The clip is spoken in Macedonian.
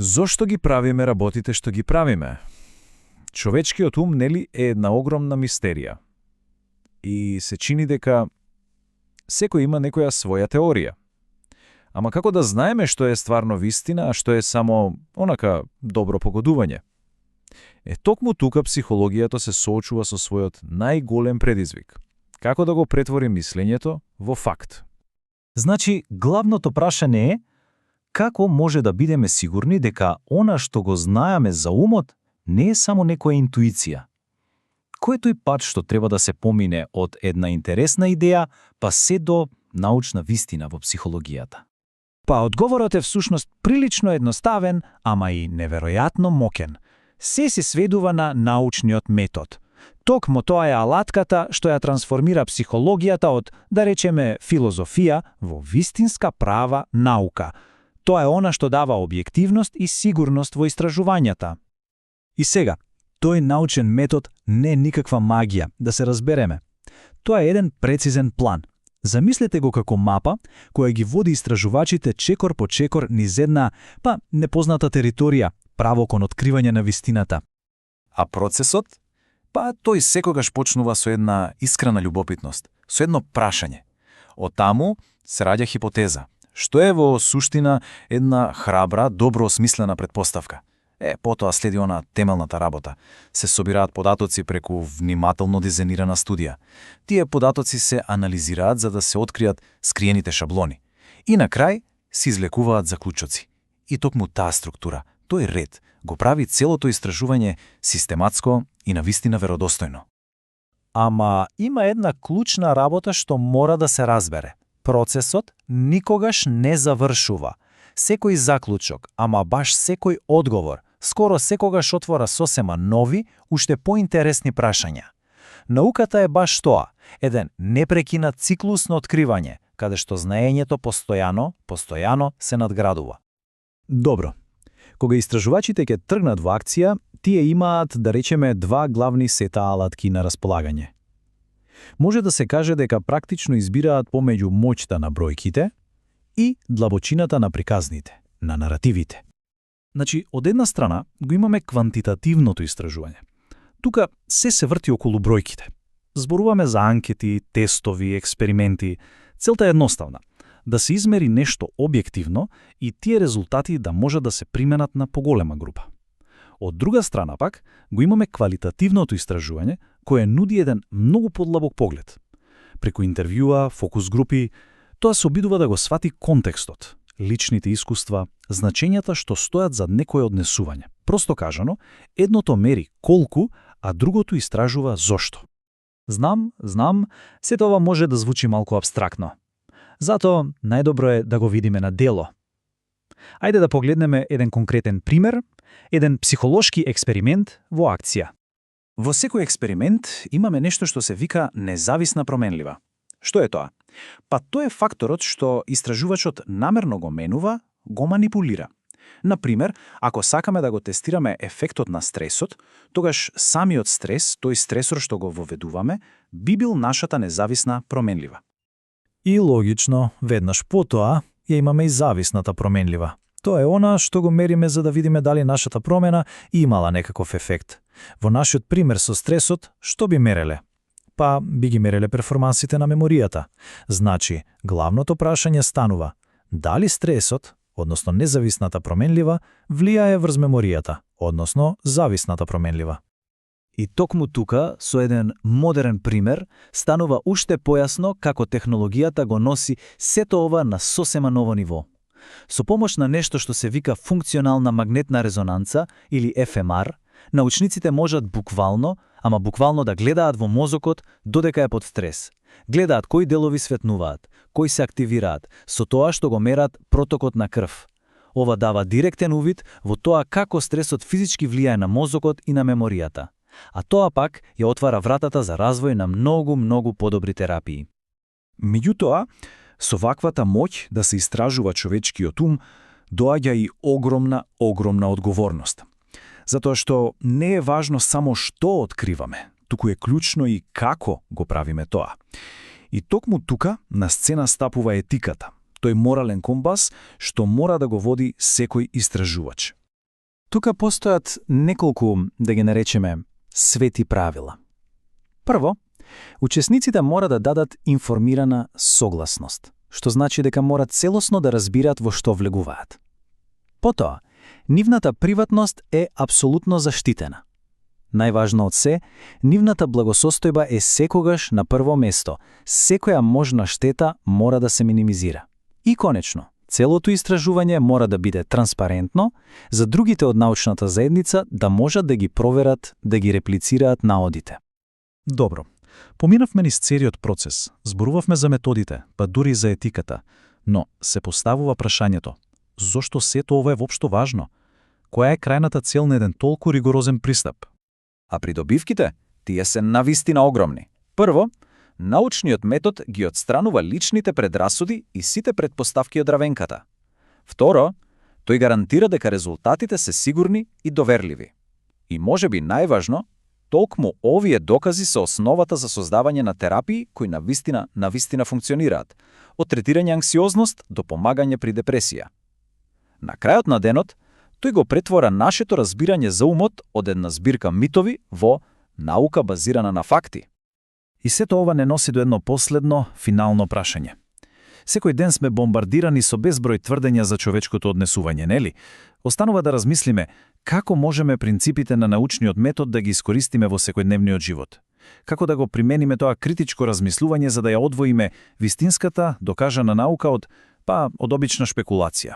Зошто ги правиме работите што ги правиме? Човечкиот ум, нели, е една огромна мистерија. И се чини дека секој има некоја своја теорија. Ама како да знаеме што е стварно вистина, а што е само онака добро погодување? Токму тука психологијата се соочува со својот најголем предизвик. Како да го претвори мислењето во факт? Значи, главното прашање е како може да бидеме сигурни дека она што го знаеме за умот не е само некоја интуиција? Кој е тој пат што треба да се помине од една интересна идеја па се до научна вистина во психологијата? Па одговорот е всушност прилично едноставен, ама и неверојатно моќен. Се се сведува на научниот метод. Токму тоа е алатката што ја трансформира психологијата од, да речеме, филозофија во вистинска права наука. Тоа е она што дава објективност и сигурност во истражувањата. И сега, тој научен метод не е никаква магија, да се разбереме. Тоа е еден прецизен план. Замислете го како мапа која ги води истражувачите чекор по чекор низ една, непозната територија, право кон откривање на вистината. А процесот? Тој секогаш почнува со една искрена љубопитност, со едно прашање. Оттаму се раѓа хипотеза, што е во суштина една храбра, добро осмислена предпоставка. Потоа следи она темелната работа. Се собираат податоци преку внимателно дизајнирана студија. Тие податоци се анализираат за да се откријат скриените шаблони. И на крај се извлекуваат заклучоци. И токму таа структура, тој ред, го прави целото истражување систематско и навистина веродостојно. Ама има една клучна работа што мора да се разбере. Процесот никогаш не завршува. Секој заклучок, ама баш секој одговор, скоро секогаш отвора сосема нови, уште поинтересни прашања. Науката е баш тоа, еден непрекинат циклус на откривање, каде што знаењето постојано се надградува. Добро. Кога истражувачите ќе тргнат во акција, тие имаат, да речеме, два главни сета алатки на располагање. Може да се каже дека практично избираат помеѓу моќта на бројките и длабочината на приказните, на наративите. Значи, од една страна го имаме квантитативното истражување. Тука се врти околу бројките. Зборуваме за анкети, тестови, експерименти. Целта е едноставна – да се измери нешто објективно и тие резултати да можат да се применат на поголема група. Од друга страна пак, го имаме квалитативното истражување, кое нуди еден многу подлабок поглед. Преку интервјуа, фокус групи, тоа се обидува да го свати контекстот, личните искуства, значењата што стојат зад некое однесување. Просто кажано, едното мери колку, а другото истражува зошто. Знам, сето ова може да звучи малку абстрактно. Затоа најдобро е да го видиме на дело. Ајде да погледнеме еден конкретен пример, еден психолошки експеримент во акција. Во секој експеримент имаме нешто што се вика независна променлива. Што е тоа? Тоа е факторот што истражувачот намерно го менува, го манипулира. Например, ако сакаме да го тестираме ефектот на стресот, тогаш самиот стрес, тој стресор што го воведуваме, би бил нашата независна променлива. И логично, веднаш потоа ја имаме и зависната променлива. Тоа е она што го мериме за да видиме дали нашата промена имала некаков ефект. Во нашиот пример со стресот, што би мереле? Би ги мереле перформансите на меморијата. Значи, главното прашање станува: дали стресот, односно независната променлива, влијае врз меморијата, односно зависната променлива? И токму тука, со еден модерен пример, станува уште појасно како технологијата го носи сето ова на сосема ново ниво. Со помош на нешто што се вика функционална магнетна резонанца или ФМР, научниците можат буквално да гледаат во мозокот додека е под стрес. Гледаат кои делови светнуваат, кои се активираат, со тоа што го мерат протокот на крв. Ова дава директен увид во тоа како стресот физички влијае на мозокот и на меморијата. А тоа пак ја отвара вратата за развој на многу подобри терапии. Меѓутоа, со ваквата моќ да се истражува човечкиот ум, доаѓа и огромна одговорност. Затоа што не е важно само што откриваме, туку е клучно и како го правиме тоа. И токму тука на сцена стапува етиката, тој морален компас што мора да го води секој истражувач. Тука постојат неколку, да ги наречеме, свети правила. Прво, учесниците мора да дадат информирана согласност, што значи дека мора целосно да разбираат во што влегуваат. Потоа, нивната приватност е апсолутно заштитена. Најважно од се, нивната благосостојба е секогаш на прво место. Секоја можна штета мора да се минимизира. И конечно, целото истражување мора да биде транспарентно, за другите од научната заедница да можат да ги проверат, да ги реплицираат наодите. Добро. Поминавме низ целиот процес, зборувавме за методите, па дури за етиката, но се поставува прашањето: зошто сето ова е воопшто важно? Која е крајната цел на еден толку ригорозен пристап? А придобивките, тие се навистина огромни. Прво, научниот метод ги отстранува личните предрасуди и сите предпоставки од равенката. Второ, тој гарантира дека резултатите се сигурни и доверливи. И можеби најважно, толкму овие докази се основата за создавање на терапии кои навистина функционираат, од третирање анксиозност до помагање при депресија. На крајот на денот, тој го претвора нашето разбирање за умот од една збирка митови во наука базирана на факти. И сето ова не носи до едно последно, финално прашање. Секој ден сме бомбардирани со безброј тврдења за човечкото однесување, нели? Останува да размислиме како можеме принципите на научниот метод да ги искористиме во секојдневниот живот. Како да го примениме тоа критичко размислување за да ја одвоиме вистинската, докажана наука од обична шпекулација.